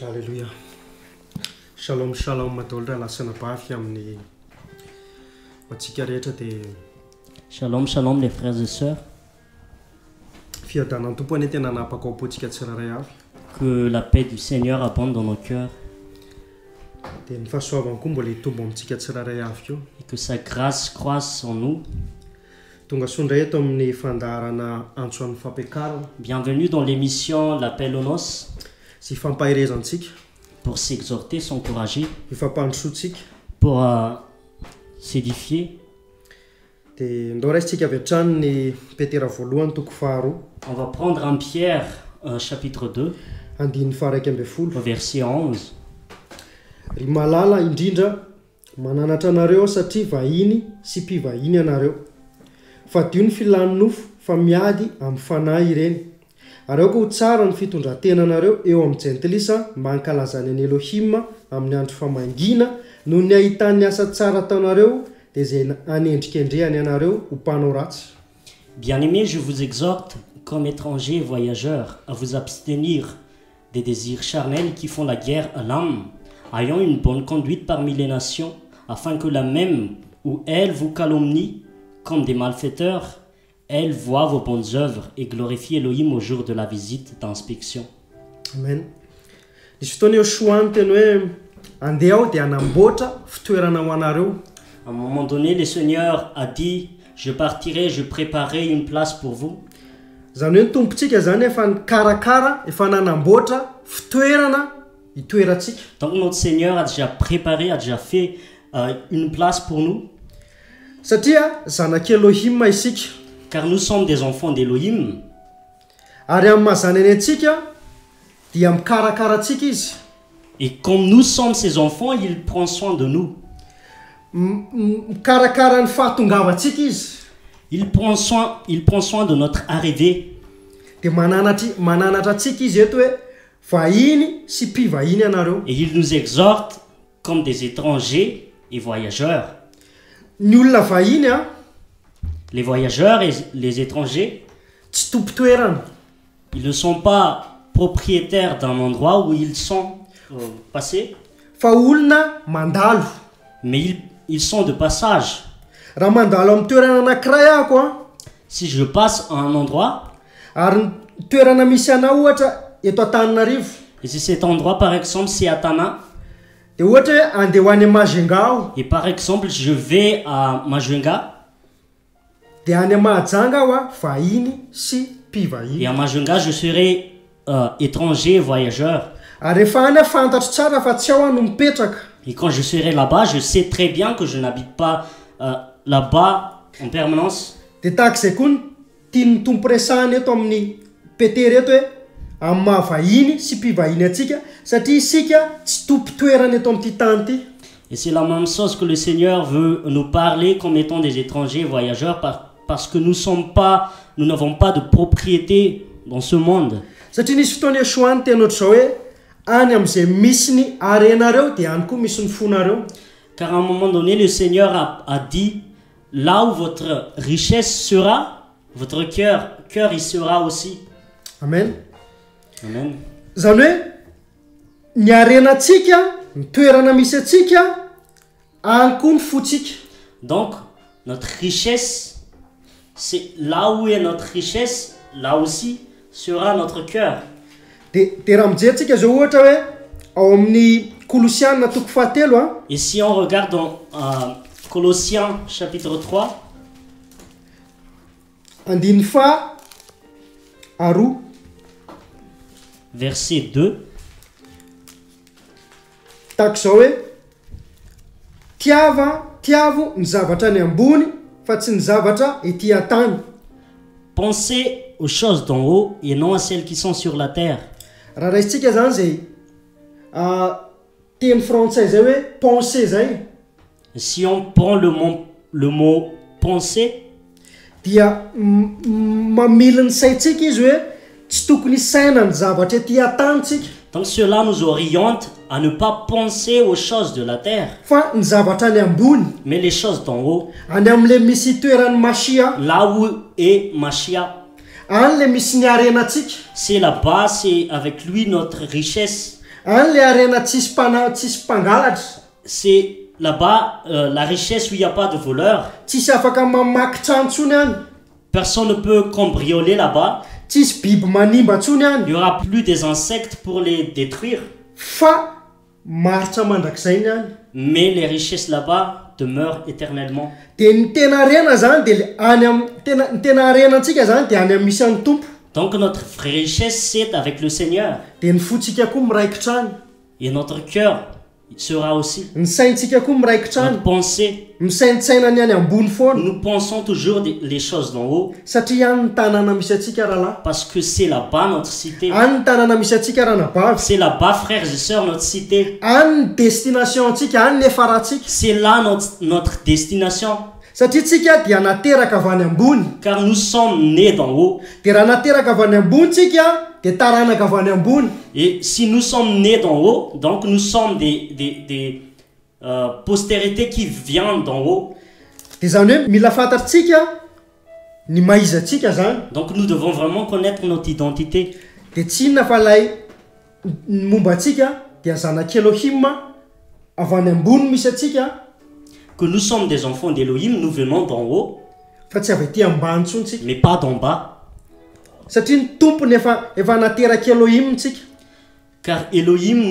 Alléluia. Shalom, shalom, madolra lasana bafy amin'ny atsika rehetra dia Shalom, shalom les frères et sœurs. Fiadanan'ny tompony tena napaka ao potsika tsiraray avy. Que la paix du Seigneur abonde dans nos cœurs Dia ny fahasoavany koa mbola hitombo amintsika tsiraray avy koa. et que sa grâce croisse en nous. Tonga sondra eto amin'ny fandaharana antsoan'ny fampiakarana Bienvenue dans l'émission L'appel aux noces sy fampahirezantsika, pour s'exhorter, s'encourager, ifampandrosoantsika. pour s'édifier. Dia ndao raisitsika avy hatrany ny Petera voalohany toko faharoa On va prendre en Pierre chapitre 2, andin'ny faha 1 au verset 11. Ry malala indrindra mananatra anareo satria vahiny sy mpivahiny anareo. Fa dio ny filan'ny nofo fa miady amin'ny fanahy ireny. Ary aoka ho tsara ny fitondran-tena anareo eo amin'ny jentilisa mba hankalazany an'i Elohim amin'ny andro famangina noho ny ahitany asa tsara ataonareo dia izay hanendrikendrehany anareo ho mpanao ratsy. Bien-aimés, je vous exhorte, comme étrangers et voyageurs, à vous abstenir des désirs charnels qui font la guerre à l'âme, ayant une bonne conduite parmi les nations, afin que la même où elles vous calomnient comme des malfaiteurs, elles voient vos bonnes œuvres et glorifient Elohim au jour de la visite d'inspection. Amen. Nisy fotoana eo soany teny hoe andeha aho dia hanamboatra fitoerana ho anareo. À un moment donné, le Seigneur a dit, je partirai, je préparerai une place pour vous. Zany hoe ny tompontsika zany efa nikarakara, efa nanamboatra fitoerana hitoerantsika. Donc notre Seigneur a déjà préparé, a déjà fait une place pour nous, Satria zanak'i Elohim isika. car nous sommes des enfants d'Elohim. Ary amin'ny mahazany any antsika dia mikarakara antsika izy. Et comme nous sommes ses enfants, il prend soin de nous. Mikarakara ny fahatongavantsika izy. Il prend soin de notre arrivée. Dia mananatra antsika izy eto hoe vahiny sy mpivahiny anareo. Et il nous exhorte comme des étrangers et voyageurs. Ny olona vahiny Les voyageurs et les étrangers, tsy tompo-toerana. ils ne sont pas propriétaires d'un endroit où ils sont passés, Fa olona mandalo. mais ils sont de passage. Raha mandalo amin'ny toerana anankiray ahako Si je passe à un endroit, ary ny toerana misy anao ohatra eto Antananarivo, et si cet endroit par exemple c'est à Tana, dia ohatra hoe andeha ho any Majunga aho, et par exemple je vais à Majunga, dia any Mahajanga aho vahiny sy mpivahiny. et à Majunga je serai étranger, voyageur. Ary rehefa any fantatro tsara fa tsy ao no mipetraka. Et quand je serai là-bas, je sais très bien que je n'habite pas là-bas en permanence. Dia tahak'izay koa ny tian'ny tompo resahany eto amin'ny Petera eto hoe amin'ny mahavahiny sy mpivahiny antsika satria isika tsy tompo-toerana eto amin'ity tany ity. Et c'est la même chose que le Seigneur veut nous parler comme étant des étrangers, voyageurs, parce que nous n'avons pas de propriété dans ce monde. Satria nisy fotoana esoany teny ohatr'izao hoe any amin'izay misy ny arenareo dia any koa misy ny fonareo. Car à un moment donné, le Seigneur a dit, là où votre richesse sera, votre cœur y sera aussi. Amen. Amen. Zany hoe ny arenantsika, ny toerana misy atsika, any koa ny fotsika. Donc, notre richesse, c'est là où est notre richesse, là aussi sera notre cœur. Dia raha mijery zao ohatra hoe ao amin'ny Kolosiana toko fahatelo Et si on regarde dans Colossiens chapitre 3, andiny faha aroa verset 2, tahak'izao hoe tiavo ny zavatra ny ambony fa tsy ny zavatra ety an-tany. pensez aux choses d'en haut et non à celles qui sont sur la terre. Raha raisitsika zany zay teny frantsay zay hoe pensée zay, Si on prend le mot penser, dia mamily ny saintsika izy hoe tsy tokony saina ny zavatra ety an-tanitsika donc cela nous oriente à ne pas penser aux choses de la terre, fa ny zavatra any ambony, mais les choses d'en haut, any amin'le misy toeran'ny Masia, là où est Mashiach. any le misy ny arenantsika. C'est là-bas, c'est avec lui notre richesse. any le arena tsisy mpangalatra, C'est là-bas la richesse où il n'y a pas de voleurs. tsisy afaka mamaky trano ntsony any, Personne ne peut cambrioler là-bas. tsisy biby manimba ntsony Il any, n'y aura plus des insectes pour les détruire. fa maritra mandrakizay ny any. Mais les richesses là-bas demeurent éternellement. De ny tena arena zany de le any am tena ny tena arena antsika zany de any am misy any tompo, Donc notre vraie richesse, c'est avec le Seigneur. de ny fotsika koa miraikitra any, Et notre cœur sera aussi. ny saintsika koa miraikitra any, Notre pensée. misaintsaina ny any ambony foana, Nous pensons toujours les choses d'en haut. satria any ny tanàna misy atsika rahalahy, Parce que c'est là-bas notre cité. any ny tanàna misy atsika ranabavy, C'est là-bas, frères et sœurs, notre cité. any ny destination antsika, any ny efaratsika, C'est là notre destination. satria tsika dia nateraka avy any ambony, Car nous sommes nés d'en haut. de raha nateraka avy any ambony tsika de taranaka avy any ambony. Et si nous sommes nés d'en haut, donc nous sommes des postérités qui viennent d'en haut. De zany hoe mila fantatritsika ny maizatsika zany, Donc nous devons vraiment connaître notre identité. de tsy inona fa lay ny momba atsika dia zanak' Elohim avy any ambony misy atsika, Que nous sommes des enfants d'Élohim, nous venons d'en haut, fa tsy avy aty ambany ntsony tsika, mais pas d'en bas. satria ny tompony efa nateraky Elohim tsika. Car Elohim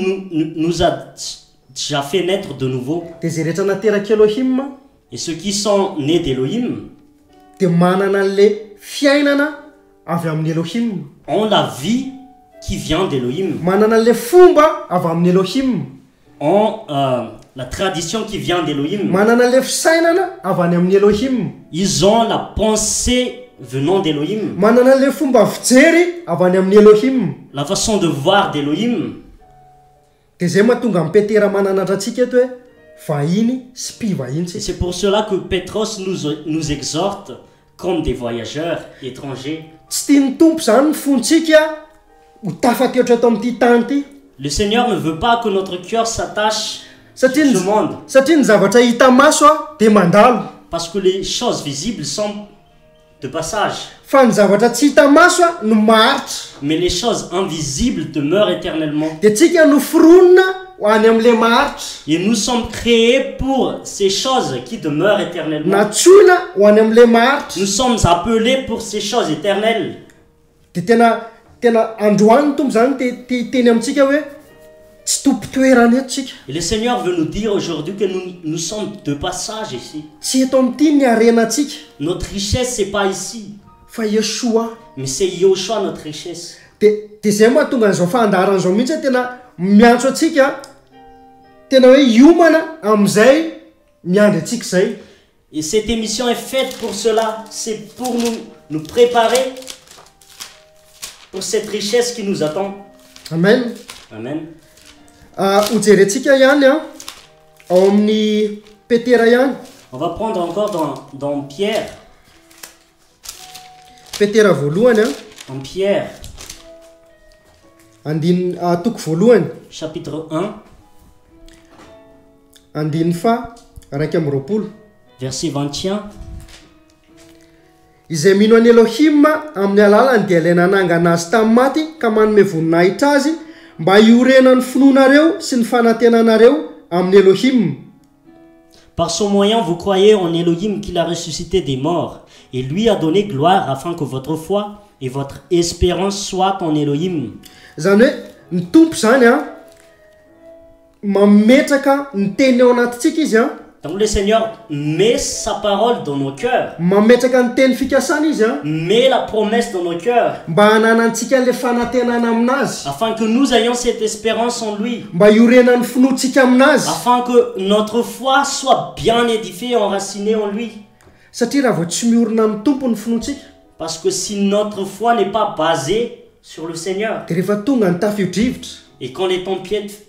nous a déjà fait naître de nouveau. De zay rehetra nateraky Elohim Et ceux qui sont nés d'Élohim de manana an'le fiainana avy amin'ny Elohim, ont la vie qui vient d'Élohim, manana an'le fomba avy amin'ny Elohim, ont la tradition qui vient d'Élohim. manana an'le fisainana avy any amin'ny Elohim, Ils ont la pensée venant d'Élohim, manana an'le fomba fijery avy any amin'ny Elohim. la façon de voir d'Élohim. De zay mahatonga mipetera mananatra atsika eto hoe vahiny sy mpivahiny Et tsika. c'est pour cela que Pétros nous exhorte comme des voyageurs étrangers. Tsy tiany tompo zany ny fontsika ho tafateotra ato amin'ity tany ity, Le Seigneur ne veut pas que notre cœur s'attache satria à ny ce monde, satria ny zavatra hita maso de mandalo, parce que les choses visibles sont de passage, fa ny zavatra tsy hita maso no maharitra. mais les choses invisibles demeurent éternellement. De tsika no foronina ho any amin'le maharitra, Et nous sommes créés pour ces choses qui demeurent éternellement. natsoina ho any amin'le maharitra. Nous sommes appelés pour ces choses éternelles. De tena androany tompo zany teny amintsika hoe tsy tompo-toerana eto tsika, Et le Seigneur veut nous dire aujourd'hui que nous sommes de passage ici. tsy eto amin'ity ny arena atsika, Notre richesse, c'est pas ici, fa Yeshua. mais c'est Yahushua notre richesse. De zay mahatonga an'izao fandaharan'izao mihitsy hoe tena miantso atsika, tena hoe iomana amin'izay miandry atsika zay. Et cette émission est faite pour cela. C'est pour nous préparer pour cette richesse qui nous attend. Amen. Amen. Ho jerentsika ihany ao amin'ny Petera ihany, On va prendre encore dans Pierre. Petera voalohany En Pierre, toko voalohany chapitre 1, andiny fa raiky amby roapolo. verset 21. Izay mino an'i Elohim amin'ny alalany dia ilay nanangana azy tamin'ny maty ka manome voninahitra azy mba hiorenany finoanareo sy ny fanantenanareo amin'ny Elohim. Par son moyen, vous croyez en Elohim qu'il a ressuscité des morts et lui a donné gloire afin que votre foi et votre espérance soient en Elohim. Zany hoe ny tompo zany mametraka ny teny ao anatintsika izy Donc le Seigneur met sa parole dans nos cœurs, mametraka ny teny fikasana izy met la promesse dans nos cœurs, mba hananantsika le fanantenana aminazy, afin que nous ayons cette espérance en lui, mba hiorenany finoantsika aminazy, afin que notre foi soit bien édifiée, enracinée en lui. satria raha vao tsy miorina amin'ny tompo ny finoantsika Parce que si notre foi n'est pas basée sur le Seigneur, de rehefa tonga ny tafio-drivitra, et quand les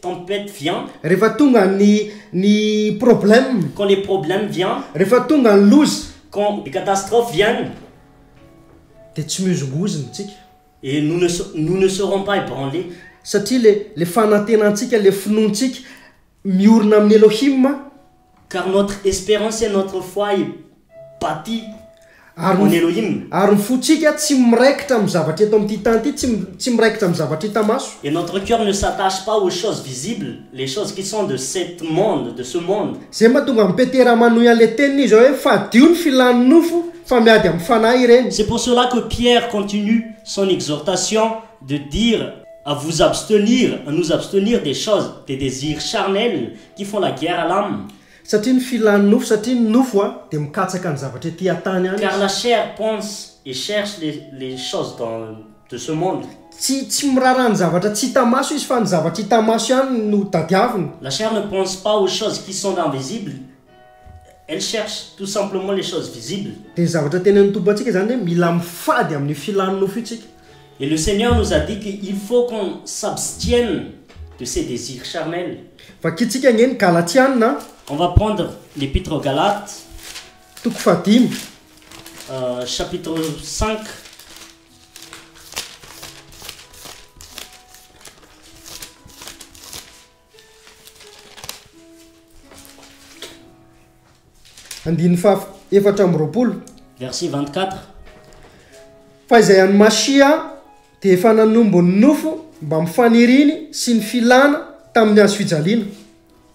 tempêtes viennent, rehefa tonga ny problème, quand les problèmes viennent, rehefa tonga ny loza, quand les catastrophes viennent, de tsy mihozongozona tsika, et nous ne serons pas ébranlés, satria le fanantenantsika, le finoantsika miorina amin'ny Elohim, car notre espérance et notre foi est bâtie en Elohim. Ary ny fotsika tsy miraikitra amin'ny zavatra eto amin'ity tany ity, tsy miraikitra amin'ny zavatra hita maso. Et notre cœur ne s'attache pas aux choses visibles, les choses qui sont de ce monde. Zay mahatonga mipetera manohy an'le teniny izy hoe fadio ny filany nofo fa miady amin'ny fanahy ireny. C'est pour cela que Pierre continue son exhortation de dire à vous abstenir, à nous abstenir des choses, des désirs charnels qui font la guerre à l'âme. Satria ny filany nofo, satria ny nofo dia mikatsaka ny zavatra ety an-tany any. Car la chair pense et cherche les choses de ce monde. Tsy mirara ny zavatra tsy hita maso izy fa ny zavatra hita maso ihany no tadiaviny. La chair ne pense pas aux choses qui sont invisibles. Elle cherche tout simplement les choses visibles. Dia zavatra tena ny tompo antsika zany hoe mila mifady amin'ny filany nofo itsika. Et le Seigneur nous a dit qu'il faut qu'on s'abstienne de ces désirs charnels. Vakitsika ngeny Galatiana. On va prendre l'épître aux Galates, toko fadimy, chapitre 5. Andiny efatra amby roapolo. Verset 24. Fa izay any Masia dia efa nanombo ny nofo mba mifaniriny sy ny filana tamin'ny hazo fijaliana.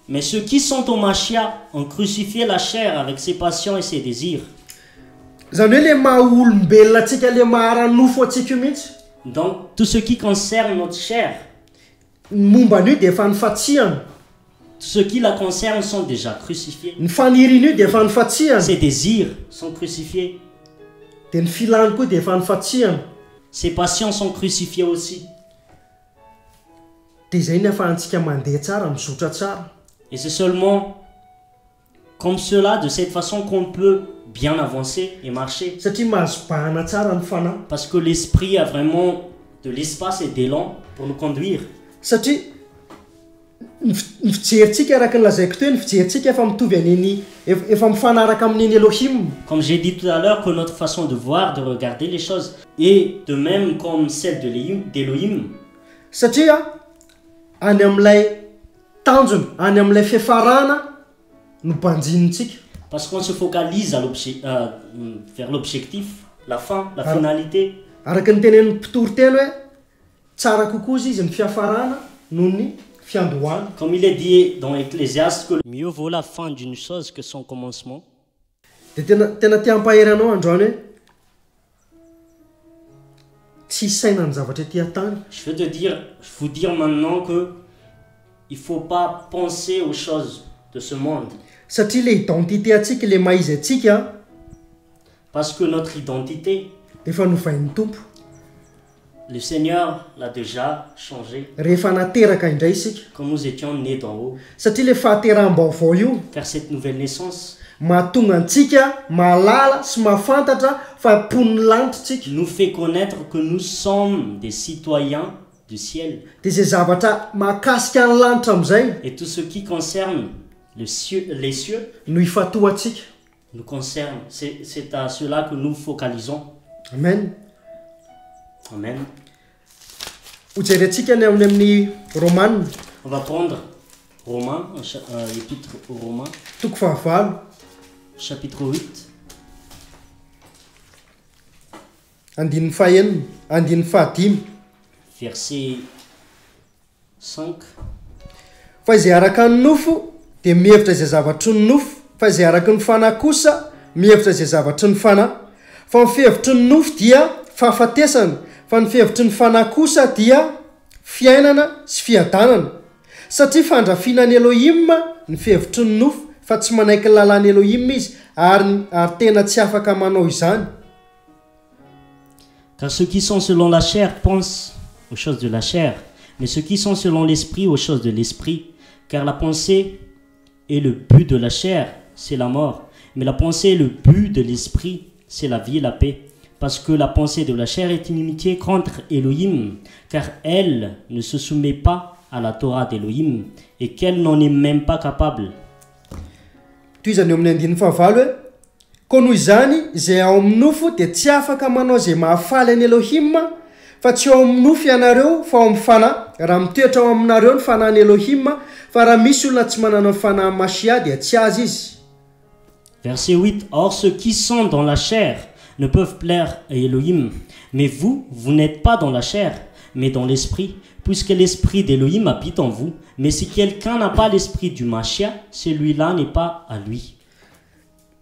Mais ceux qui sont au Machia ont crucifié la chair avec ses passions et ses désirs. Zany hoe le maha olombelona atsika, le mahara nofo atsika mihitsy. Donc tout ce qui concerne notre chair, momba an'io dia efa nifatsihana. Tout ce qui la concerne sont déjà crucifiés. Ny faniriny io dia efa nifatsihana. Ses désirs sont crucifiés. Dia ny filany koa dia efa nifatsihana. Ses passions sont crucifiées aussi. Dia izay ny ahafahantsika mandeha tsara, mizotra tsara. Et c'est seulement comme cela, de cette façon, qu'on peut bien avancer et marcher. Satria mahazo bahana tsara ny fanahy. Parce que l'esprit a vraiment de l'espace et d'élan pour nous conduire. Satria ny fijerintsika araka ny lazaiko teo, ny fijerintsika efa mitovy an'iny, efa mifanaraka amin'iny Elohim. Comme j'ai dit tout à l'heure, que notre façon de voir, de regarder les choses est de même comme celle d'Elohim. Satria any amin'ilay tanjona, any amin'ilay fiafarana no banjinintsika. Parce qu'on se focalise vers l'objectif, la fin, la finalité. Araka ny tenen'ny mpitory-telo hoe tsara kokoa izy ny fiafarana noho ny fiandohana. Comme il est dit dans Ecclésiaste que mieux vaut la fin d'une chose que son commencement. Dia tena tia hampahery anao androany hoe tsy saina ny zavatra ety an-tany. Je veux vous dire maintenant que il faut pas penser aux choses de ce monde. Satria le identité atsika, le maha izy atsika, parce que notre identité, efa novain'ny tompo. Le Seigneur l'a déjà changé. Rehefa nateraka indray isika. Quand nous étions nés d'en haut. Satria le fahateram-baovao io, car cette nouvelle naissance, mahatonga antsika mahalala sy mahafantatra fa pon'ny lanitra tsika. Nous fait connaître que nous sommes des citoyens du ciel. Dia zay zavatra mahakasika ny lanitra amin'izay. Et tout ce qui concerne les cieux, no ifatoatsika. Nous concerne. C'est à cela que nous focalisons. Amen. Amen. Ujerentsika ny amin'ny Romains. On va prendre Romains, l'épître aux Romains. Toko fahavalo. Chapitre 8. Andininy fahaenina, andininy fahadimy. Verset 5. Fa izay araka ny nofo dia mihevitra izay zavatry ny nofo, fa izay araka ny fanahy kosa mihevitra izay zavatry ny fanahy. Fa ny fihevitry ny nofo dia fahafatesana, fa ny fihevitry ny fanahy kosa dia fiainana sy fiadanana. Satria fandrafinan'ny Elohim ny fihevitry ny nofo, fa tsy manaiky ny lalàn'ny Elohim izy, ary tena tsy afaka manao izany. Car ceux qui sont selon la chair pensent aux choses de la chair, mais ceux qui sont selon l'esprit aux choses de l'esprit. Car la pensée et le but de la chair, c'est la mort, mais la pensée et le but de l'esprit, c'est la vie et la paix. Parce que la pensée de la chair est inimitié contre Elohim, car elle ne se soumet pas à la Torah d'Elohim, et qu'elle n'en est même pas capable. Toy izany eo amin'ny andininy fahavalo hoe koa noho izany izay ao amin'ny nofo dia tsy afaka manao izay mahafaly an'i Elohim, fa tsy ao amin'ny nofo ianareo fa ao amin'ny fanahy. Raha mitoetra ao aminareo ny fanahiny Elohim, fa raha misy olona tsy manana ny fanahy Masia dia tsy azy izy. Verset 8. Or ceux qui sont dans la chair ne peuvent plaire à Elohim. Mais vous, vous n'êtes pas dans la chair, mais dans l'esprit, puisque l'esprit d'Elohim habite en vous. Mais si quelqu'un n'a pas l'esprit du Mashiach, celui-là n'est pas à lui.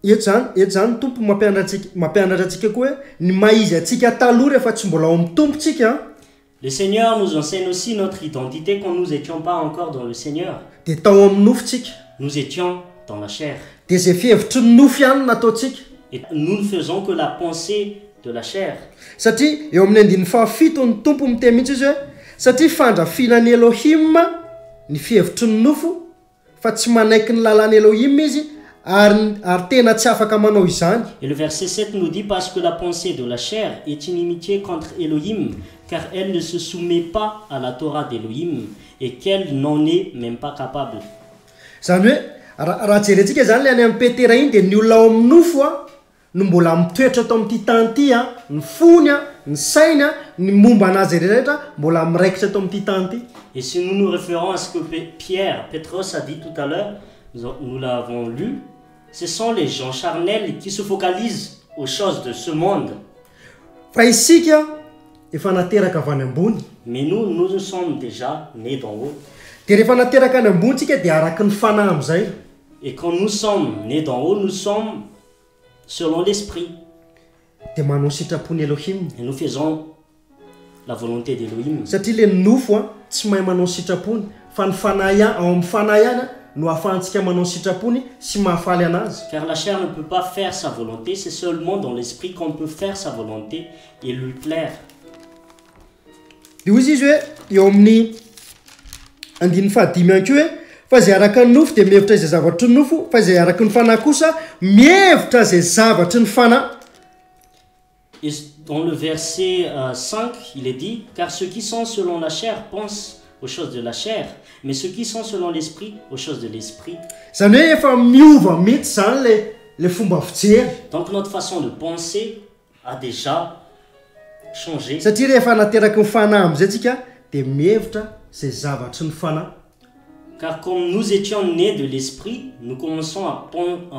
Eto zany tompo mampianatra antsika koa hoe ny maizy atsika taloha rehefa tsy mbola ao amin'ny tompontsika Le Seigneur nous enseigne aussi notre identité quand nous n'étions pas encore dans le Seigneur. dia tao amin'ny nofontsika Nous étions dans la chair. dia izay fihevitry ny nofo ihany nataontsika Et nous ne faisons que la pensée de la chair. satria eo amin'ny andin'ny fahafito ny tompo miteny mihitsy izy hoe satria fandrafinany Elohim ny fihevitry ny nofo fa tsy manaiky ny lalàny Elohim izy ary tena tsy afaka manao izany. Et le verset 7 nous dit parce que la pensée de la chair est inimitié contre Elohim, car elle ne se soumet pas à la Torah d'Elohim et qu'elle n'en est même pas capable. Zany hoe raha jerentsika zany le any amin'ny Petera iny dia ny olona ao amin'ny nofo a no mbola mitoetra tao amin'ity tany ity a ny fony a ny sainy a ny momba anazy rehetra mbola miraikitra tao amin'ity tany ity. Et si nous nous référons à ce que Pétros a dit tout à l'heure, nous l'avons lu, ce sont les gens charnels qui se focalisent aux choses de ce monde. Fa isika efa nateraka avy any ambony. Mais nous sommes déjà nés d'en haut. Dia rehefa nateraka any ambony tsika dia araky ny fanahy amin'izay. Et quand nous sommes nés d'en haut, nous sommes selon l'esprit. Dia manao sitrapony Elohim. Et nous faisons la volonté d'Elohim. Satria le nofo a tsy mahay manao sitrapony fa ny fanahy ao amin'ny fanahy ihany a no ahafahantsika manao sitrapony sy mahafaly anazy. Car la chair ne peut pas faire sa volonté, c'est seulement dans l'esprit qu'on peut faire sa volonté et lui plaire. Dia hoy izy hoe eo amin'ny andin'ny fahadimy ihany koa hoe fa izay araka ny nofo dia mihevitra izay zavatry ny nofo fa izay araky ny fanahy kosa mihevitra izay zavatry ny fanahy. Et dans le verset 5, il est dit « Car ceux qui sont selon la chair pensent aux choses de la chair, mais ceux qui sont selon l'esprit, aux choses de l'esprit. » Zany hoe efa miova mihitsy zany le fomba fijery. Donc notre façon de penser a déjà changé. Satria rehefa nateraky ny fanahy amin'izay tsika dia mihevitra izay zavatry ny fanahy. Car comme nous étions nés de l'esprit, nous commençons à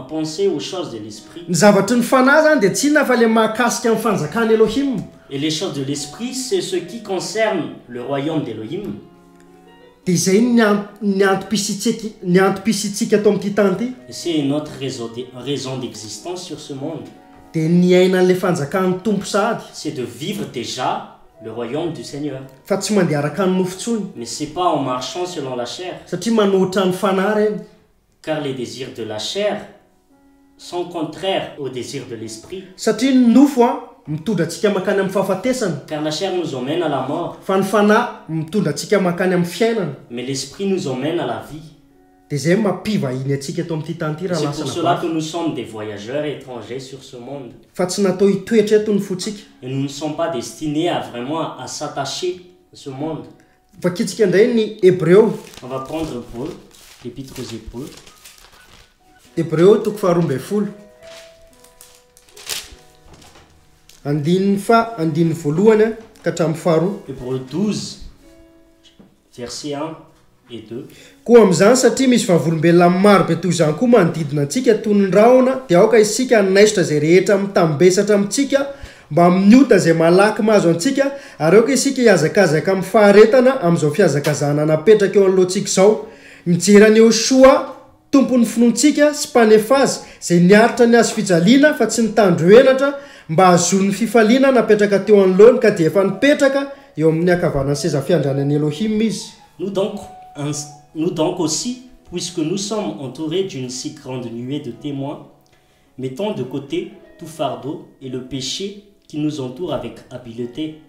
penser aux choses de l'esprit. Ny zavatry ny fanahy zany dia tsy inona fa le mahakasika amin'ny fanjakany Elohim. Et les choses de l'esprit, c'est ce qui concerne le royaume d'Elohim. Dia izay ny antom-pisitsika tao amin'ity tany ity. C'est notre raison d'existence sur ce monde. Dia ny aina an'ilay fanjakan'ny tompo sahady. C'est de vivre déjà le royaume du Seigneur. Fa tsy mandeha araka ny nofo tsony. Mais c'est pas en marchant selon la chair. Satria manohitra ny fanahy reny. Car les désirs de la chair sont contraires aux désirs de l'esprit. Satria ny nofo a mitondra antsika makany amin'ny fahafatesana. Car la chair nous emmène à la mort. Fa ny fanahy mitondra antsika makany amin'ny fiainana. Mais l'esprit nous emmène à la vie. Dia izay mampivahiny antsika eto amin'ity tany ity raha C'est lasana pour cela que nous sommes des voyageurs étrangers sur ce monde. fa tsy natao hitoetra eto ny fotsika. Et nous ne sommes pas destinés à vraiment à s'attacher à ce monde. Vakitsika indray ny Hébreu. On va prendre Paul, l'épître aux Hébreux. Hébreu toko faharoa ambin'ny folo. Andininy voalohany ka hatramin'ny faharoa. Hébreux 12, versets 1 et 2. Koa amin'izany satria misy vavolombelona maro be toy izany koa manodidina antsika toy ny rahona dia aoka isika naisotra izay rehetra mitambesatra amintsika mba miniota izay malaky mahazo antsika ary aoka isika hiazakazaka amin'ny faharetana amin'izao fiazakazana napetraka eo anoloantsika izao mijery eo soa tompon'ny finoantsika sy mpanefazy izay niaritra ny azo fijaliana fa tsy nitandroenatra mba hazon'ny fifaliana napetraka teo anoloany ka dia efa nipetraka eo amin'ny akavanan'ny seza fiandranan'ny Elohim izy. Nous donc aussi, puisque nous sommes entourés d'une si grande nuée de témoins, mettons de côté tout fardeau et le péché qui nous entoure avec habileté,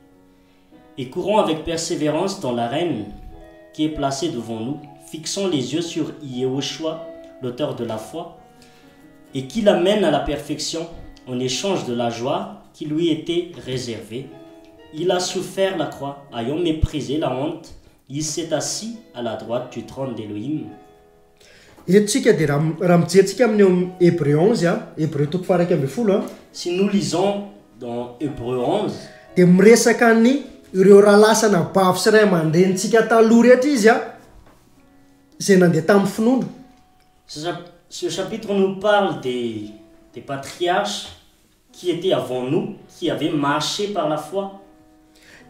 et courons avec persévérance dans l'arène qui est placée devant nous, fixons les yeux sur Yehoshua, l'auteur de la foi, et qui l'amène à la perfection en échange de la joie qui lui était réservée. Il a souffert la croix, ayant méprisé la honte. Il s'est assis à la droite du trône d'Elohim. Etsika dia raha mijerytsika amin'ny Hébreu 11 Hébreu toko faha 12 Si nous lisons dans Hébreu 11, dia miresaka ny ireo raha lasana bavy sy ray aman-drenitsika taloha rehetra izy izay nandeha tamin'ny finoana. ce chapitre nous parle des patriarches qui étaient avant nous, qui avaient marché par la foi.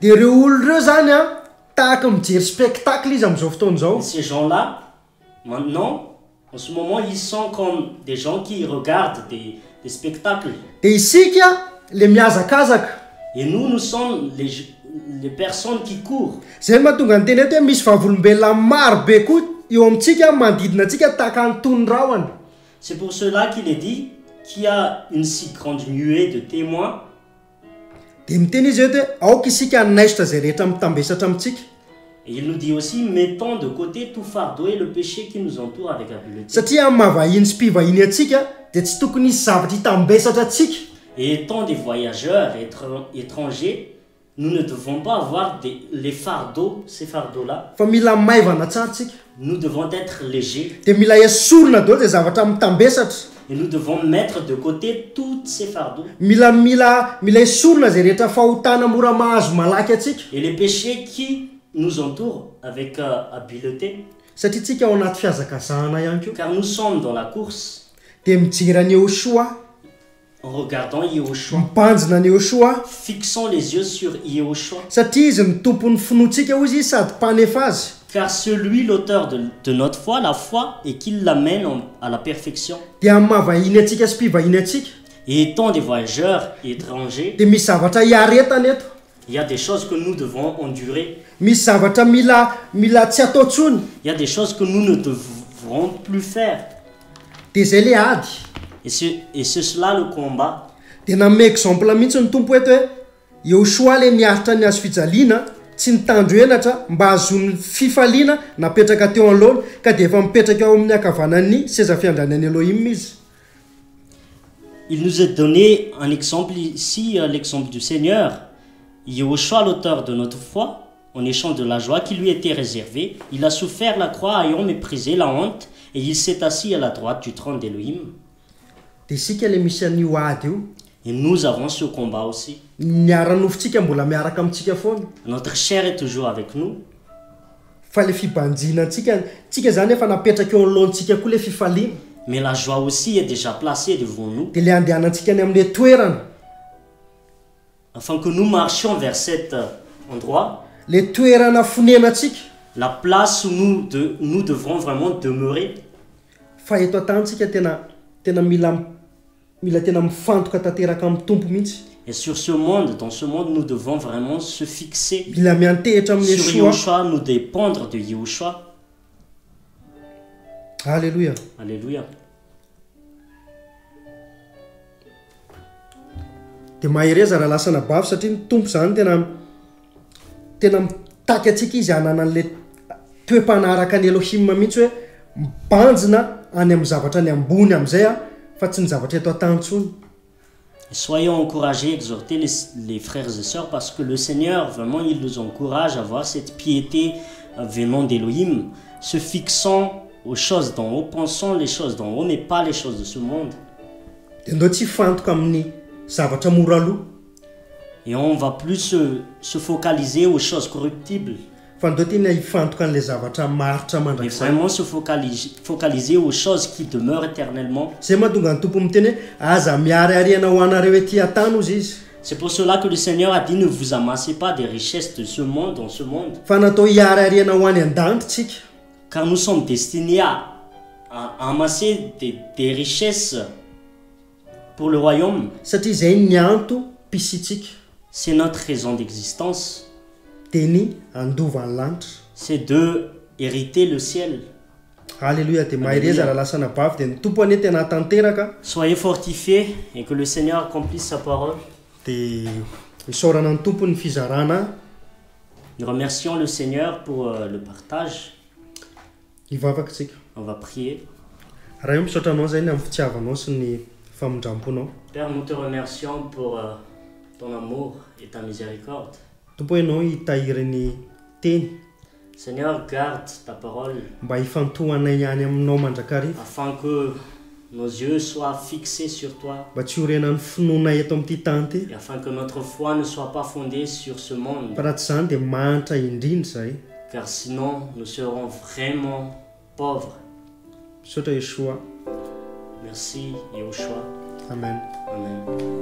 Dia ireo olo ireo zany a tahaka mijery spectacle izy amin'izao fotoana Et izao. ces gens-là, maintenant, en ce moment, ils sont comme des gens qui regardent des spectacles. Dia isika le miazakazaka. Et nous sommes les personnes qui courent. Zay mahatonga ny teny eto hoe misy vavolombelona maro be koa eo amintsika manodidina antsika tahaka an'tony rahona. C'est pour cela qu'il est dit qu'il y a une si grande nuée de témoins. Dia miteny izy eto hoe aoka isika hanaisotra zay rehetra mitambesatra amintsika. Et il nous dit aussi, mettons de côté tout fardeau et le péché qui nous entoure avec habileté. Satria amin'ny mahavahiny sy mpivahiny antsika dia tsy tokony hisy zavatra hitambesatra antsika. Et étant des voyageurs étrangers, nous ne devons pas avoir les fardeaux, ces fardeaux-là. Fa mila maivana tsara tsika. Nous devons être légers. Dia mila esorina daholo zay zavatra mitambesatra. Et nous devons mettre de côté tous ces fardeaux. Mila esorina zay rehetra fahotana mora mahazo malaky atsika. Et les péchés qui nous entourent avec habileté. Satria tsika ao anaty fiazakazahana ihany koa. Car nous sommes dans la course. Dia mijery an'i Yehoshua. En regardant Yehoshua. Mipanjina an'i Yehoshua. Fixons les yeux sur Yehoshua. Satria izy ny tompon'ny finoantsika hozy izy sady mpanefa azy. Car celui, l'auteur de notre foi, la foi, et qu'il l'amène à la perfection. Dia amin'ny mahavahiny antsika sy mpivahiny antsika. Et étant des voyageurs étrangers, Dia misy zavatra hiaretana eto. il y a des choses que nous devons endurer. Misy zavatra mila tsy atao tsony. Il y a des choses que nous ne devrons plus faire. Dia zay le ady. Et c'est cela le combat. Dia nanome exemple mihitsy ny tompo eto hoe Yehoshua le niaritra ny azo fijaliana tsy nitandro henatra mba hazony fifaliana napetraka teo anoloana ka dia efa mipetraka ao amin'ny akavanan'ny seza fiandranan'ny Elohim izy. Il nous est donné un exemple ici, l'exemple du Seigneur. Yehoshua, l'auteur de notre foi, en échange de la joie qui lui était réservée, il a souffert la croix ayant méprisé la honte et il s'est assis à la droite du trône d'Elohim. Dia isika le misy an'io ady io. Et nous avons ce combat aussi. Ny ara-nofontsika mbola miaraka amintsika foana. Notre chair est toujours avec nous. Fa le fibanjina tsika zany efa napetraka eo anoloantsika koa le fifaliana. Mais la joie aussi est déjà placée devant nous. Dia le andehanantsika any amin'le toerana. Afin que nous marchions vers cet endroit. Le toerana fonenantsika. La place où nous devrons vraiment demeurer. Fa eto an-tantsika tena mila tena mifantoka tanteraka amin'ny tompo mihitsy. Et sur ce monde, dans ce monde, nous devons vraiment se fixer Mila miantehitra amin'ny sur Yehoshua, nous dépendre de Yehoshua. Alléluia. Alléluia. Dia mahereza raha lasa nabavy satria ny tompo zany tena mitaky atsika izy hanana an'le toe-panaraka ny Elohim mihitsy hoe mibanjina any amin'ny zavatra ny ambony amin'izay fa tsy ny zavatra eto an-tantsony. Soyons encouragés, exhortés les frères et sœurs parce que le Seigneur, vraiment, il nous encourage à avoir cette piété venant d'Elohim, se fixant aux choses d'en haut, pensant les choses d'en haut, mais pas les choses de ce monde. Dia ndao tsy hifantoka amin'ny zavatra mora aloha. Et on va plus se focaliser aux choses corruptibles. Fa ndao tena hifantoka an'le zavatra maritra Et mandrakizay. vraiment se focaliser aux choses qui demeurent éternellement. Zay mahatonga ny tompo miteny hoe aza miariariana ho anareo ety an-tany ozy izy. C'est pour cela que le Seigneur a dit ne vous amassez pas des richesses de ce monde en ce monde. Fa natao hiariariana ho any an-danitra tsika. Car nous sommes destinés à amasser des richesses pour le royaume. Satria zay ny anto pisitsika. C'est notre raison d'existence. Dia ny andova ny lanitra. C'est de hériter le ciel. Alléluia. Dia mahereza raha lasa nabavy dia ny tompo ane tena tanteraka. Soyez fortifiés et que le Seigneur accomplisse sa parole. Dia isaorana ny tompo ny fizarana. Nous remercions le Seigneur pour le partage. Hivavaka tsika. On va prier. Raha io misaotra anao zay ny amin'ny fitiavanao sy ny famondram-ponao. Père, nous te remercions pour ton amour et ta miséricorde. Tompo ianao hitahiry ny teny Seigneur, garde ta parole mba hifantohanay any aminao mandrakariva. afin que nos yeux soient fixés sur toi Mba tsy horenan'ny finoana eto amin'ity tany ty. et afin que notre foi ne soit pas fondée sur ce monde. Fa raha tsy zany dia manitra indrindra zay. Car sinon, nous serons vraiment pauvres. Misaotra Yehoshua. Merci, Yehoshua. Amen. Amen.